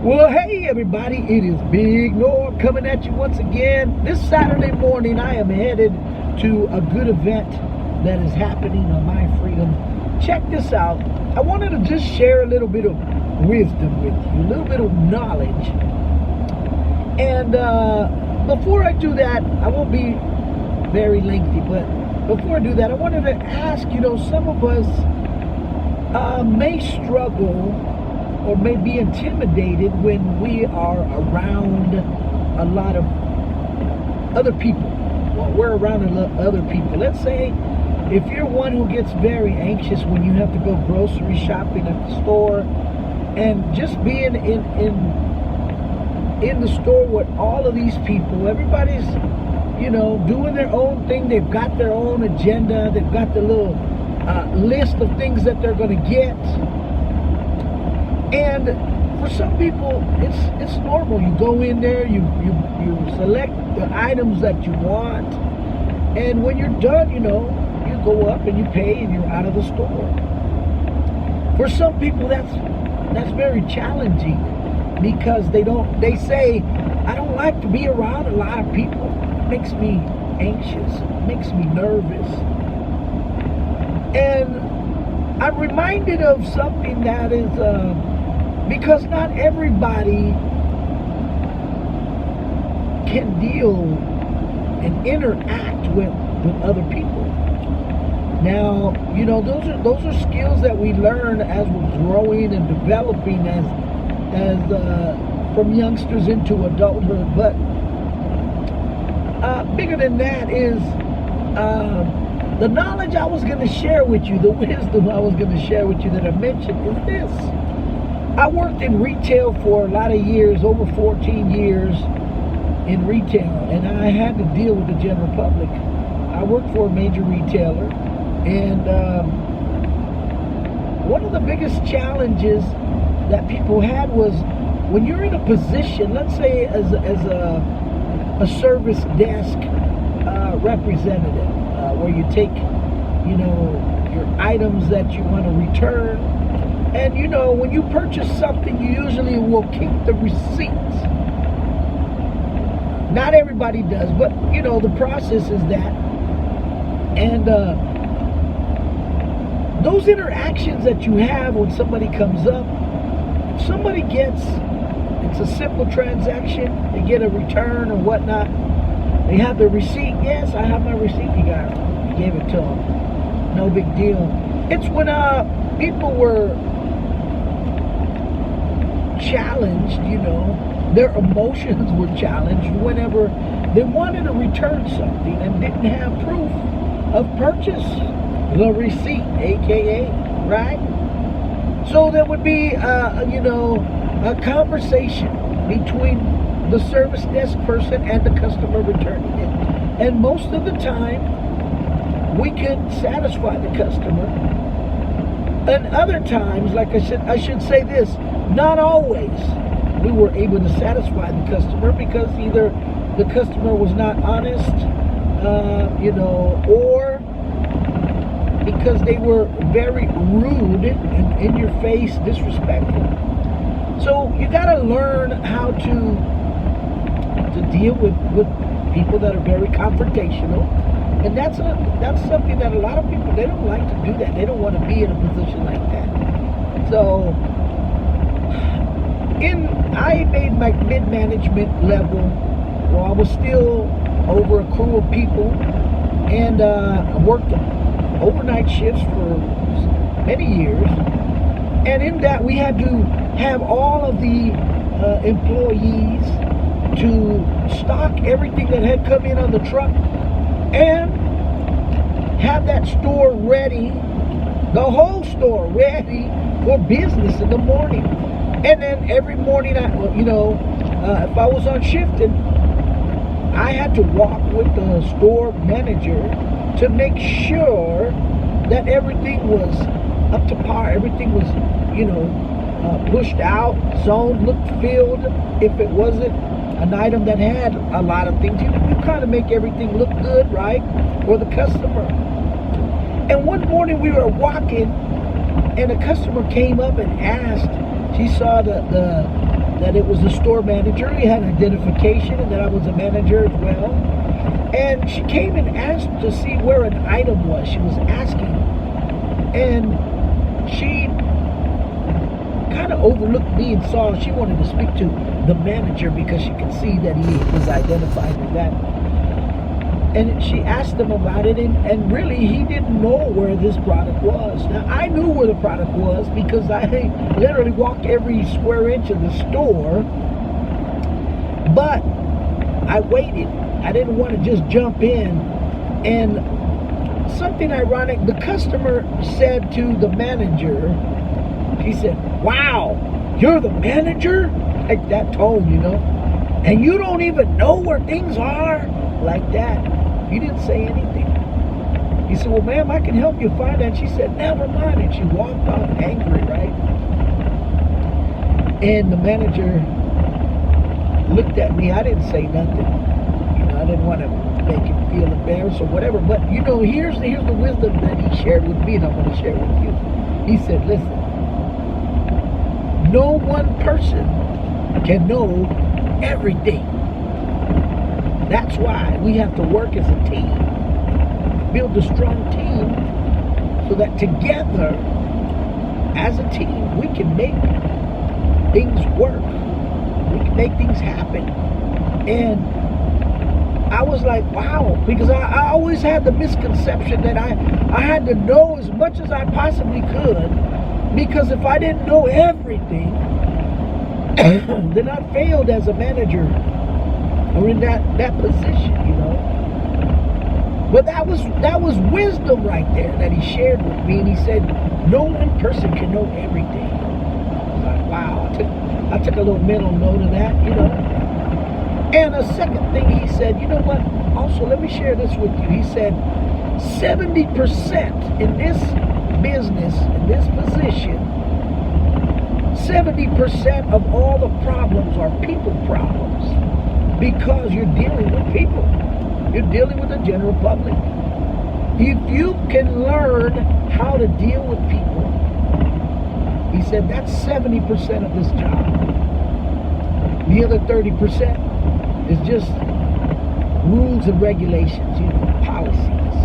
Well, hey everybody, it is Big Norm coming at you once again. This Saturday morning, I am headed to a good event that is happening on My Freedom. Check this out. I wanted to just share a little bit of wisdom with you, a little bit of knowledge. And before I do that, I won't be very lengthy, but before I do that, I wanted to ask, some of us may struggle or may be intimidated when we are around a lot of other people. Well, we're around other people. Let's say if you're one who gets very anxious when you have to go grocery shopping at the store, and just being in the store with all of these people, everybody's, doing their own thing. They've got their own agenda. They've got the little list of things that they're going to get. And for some people, it's normal. You go in there, you select the items that you want, and when you're done, you go up and you pay and you're out of the store. For some people, that's very challenging because they say, I don't like to be around a lot of people. It makes me anxious, it makes me nervous. And I'm reminded of something that is because not everybody can deal and interact with other people. Now, those are skills that we learn as we're growing and developing as from youngsters into adulthood. But bigger than that is the knowledge I was going to share with you, the wisdom I was going to share with you that I mentioned is this. I worked in retail for a lot of years, over 14 years in retail, and I had to deal with the general public. I worked for a major retailer, and one of the biggest challenges that people had was when you're in a position, let's say as a service desk representative, where you take, your items that you want to return. And when you purchase something, you usually will keep the receipts. Not everybody does, but the process is that. And those interactions that you have when somebody comes up, if somebody it's a simple transaction, they get a return or whatnot, they have the receipt. Yes, I have my receipt. You got it. You gave it to them. No big deal. It's when people were challenged, their emotions were challenged whenever they wanted to return something and didn't have proof of purchase, the receipt, aka, right? So there would be, a conversation between the service desk person and the customer returning it. And most of the time, we could satisfy the customer. And other times, like I should say this, not always we were able to satisfy the customer because either the customer was not honest, or because they were very rude and in your face, disrespectful. So you got to learn how to deal with people that are very confrontational. And that's something that a lot of people, they don't like to do that. They don't want to be in a position like that. So I made my mid-management level where I was still over a crew of people, and I worked overnight shifts for many years. And in that, we had to have all of the employees to stock everything that had come in on the truck and have that store ready, the whole store ready for business in the morning. And then every morning, if I was on shift, I had to walk with the store manager to make sure that everything was up to par. Everything was, pushed out, zoned, looked filled. If it wasn't an item that had a lot of things, you kind of make everything look good, right, for the customer. And one morning we were walking, and a customer came up and asked, She saw that it was the store manager. He had identification, and that I was a manager as well. And she came and asked to see where an item was. She was asking, and she kind of overlooked me and saw she wanted to speak to the manager because she could see that he was identified with that. And she asked him about it, and really he didn't know where this product was. Now, I knew where the product was because I literally walked every square inch of the store, but I waited. I didn't want to just jump in. And something ironic, the customer said to the manager, he said, "Wow, you're the manager?" Like that tone, you know. "And you don't even know where things are?" Like that. He didn't say anything. He said, "Well, ma'am, I can help you find that." She said, "Never mind." And she walked off angry, right? And the manager looked at me. I didn't say nothing. You know, I didn't want to make him feel embarrassed or whatever. But, you know, here's the wisdom that he shared with me, and I'm going to share with you. He said, "Listen, no one person can know everything. That's why we have to work as a team, build a strong team, so that together, as a team, we can make things work. We can make things happen." And I was like, wow, because I always had the misconception that I had to know as much as I possibly could, because if I didn't know everything, then I failed as a manager. Or in that position, you know. But that was wisdom right there that he shared with me, and he said, no one person can know everything. I was like, wow. I took a little mental note of that, you know. And a second thing he said, you know what? Also, let me share this with you. He said, 70% in this business, in this position, 70% of all the problems are people problems. Because you're dealing with people. You're dealing with the general public. If you can learn how to deal with people, he said that's 70% of this job. The other 30% is just rules and regulations, you know, policies.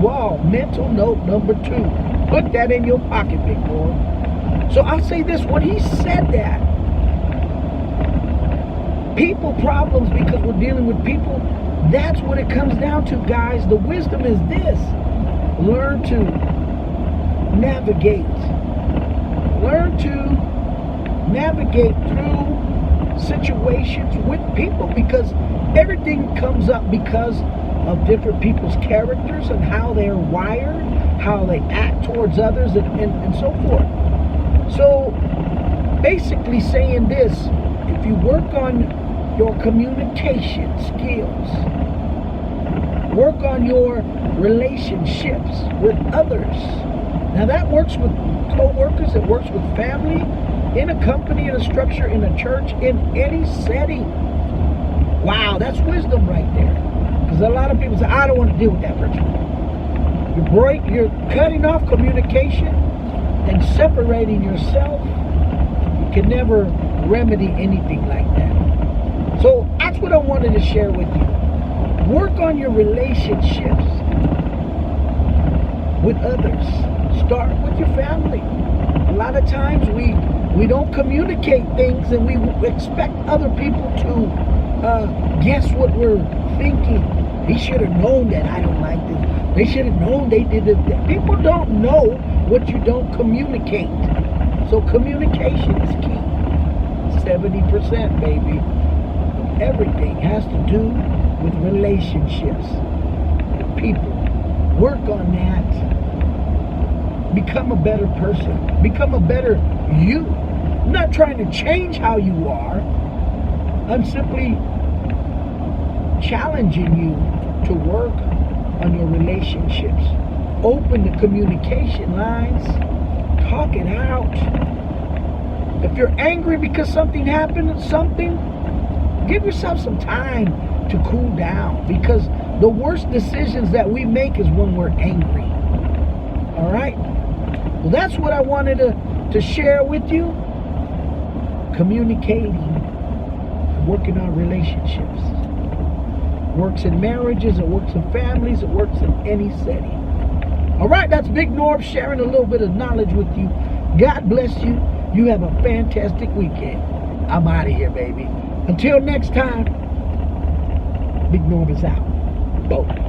Wow, mental note number 2. Put that in your pocket, big boy. So I'll say this, when he said that, people problems, because we're dealing with people, that's what it comes down to, guys. The wisdom is this: learn to navigate. Learn to navigate through situations with people, because everything comes up because of different people's characters and how they're wired, how they act towards others, and so forth. So basically saying this, if you work on your communication skills, work on your relationships with others. Now that works with co-workers, it works with family, in a company, in a structure, in a church, in any setting. Wow, that's wisdom right there. Because a lot of people say, I don't want to deal with that person. You're cutting off communication and separating yourself. You can never remedy anything like that. So that's what I wanted to share with you. Work on your relationships with others. Start with your family. A lot of times we don't communicate things, and we expect other people to guess what we're thinking. They should have known that I don't like this. They should have known they did this. People don't know what you don't communicate. So communication is key. 70%, baby. Everything has to do with relationships, with people. Work on that. Become a better person. Become a better you. I'm not trying to change how you are. I'm simply challenging you to work on your relationships. Open the communication lines. Talk it out. If you're angry because something happened, give yourself some time to cool down, because the worst decisions that we make is when we're angry. All right? Well, that's what I wanted to to share with you. Communicating, working on relationships. Works in marriages, it works in families, it works in any setting. All right, that's Big Norb sharing a little bit of knowledge with you. God bless you. You have a fantastic weekend. I'm out of here, baby. Until next time, Big Norb is out. Boom.